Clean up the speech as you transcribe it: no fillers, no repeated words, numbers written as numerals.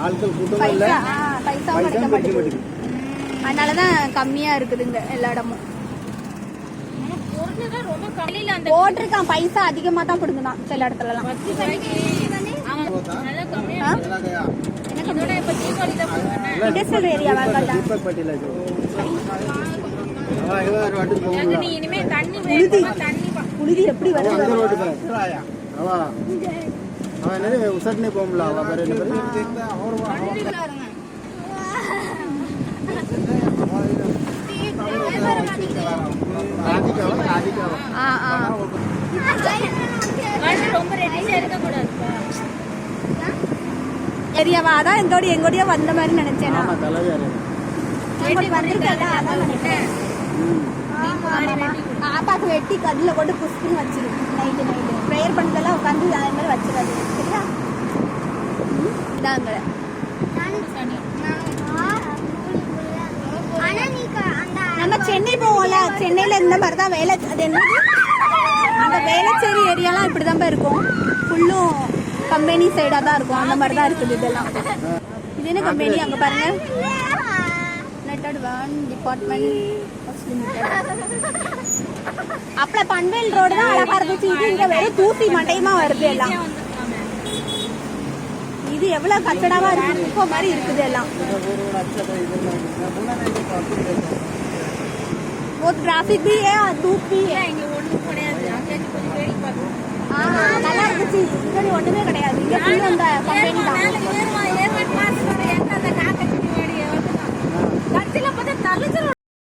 ஆட்கள் கூட்டம் இல்ல, பைசாவும் கிடைக்க மாட்டேங்குது. அதனாலதான் கம்மியா இருக்குதுங்க எல்லா இடமும். போட்டிருக்கான் பைசா அதிகமா தான் கொடுங்கதான் சில இடத்துல எல்லாம். இண்டஸ்ட்ரியல் ஏரியா புழுதி எப்படி வருது உசட்னே போகல. ஏரியாவா அதான் எங்கோடியா வந்த மாதிரி நினைச்சேன். ஆப்பாக்கு வெட்டி கல்ல கொண்டு புஷ்புன்னு வச்சிரு. நைட்டு ப்ரேயர் பண்ணதெல்லாம் உட்காந்து அதே மாதிரி வச்சிடாது. சரியா? இதாங்க நம்ம சென்னை போவோம்ல, சென்னையில இந்த மாதிரி தான் வேலை. அது என்ன அந்த வேலைச்சேரி ஏரியாலாம் இப்படிதான் இருக்கும். ஃபுல்லும் கம்பெனி சைடா தான் இருக்கும். அந்த மாதிரி தான் இருக்குது இதெல்லாம். இது என்ன கம்பெனி அங்க பாருங்க, யுனைடெட் வேன் டிபார்ட்மெண்ட். அப்பல பன்வேல் ரோடு தான் அழகா இருந்துச்சு. இது இங்க வெறும் தூசி மட்டையுமா வருது எல்லாம். இது எவ்வளவு கச்சடாவா இருக்கு, குப்பை மாதிரி இருக்குது எல்லாம். वो ट्रैफिक भी है और धूप भी है. நல்லா இருந்துச்சு. இங்க ஒண்ணுமே கிடையாது. இங்க ஃபுல்லா அந்த கம்பெனி தான்.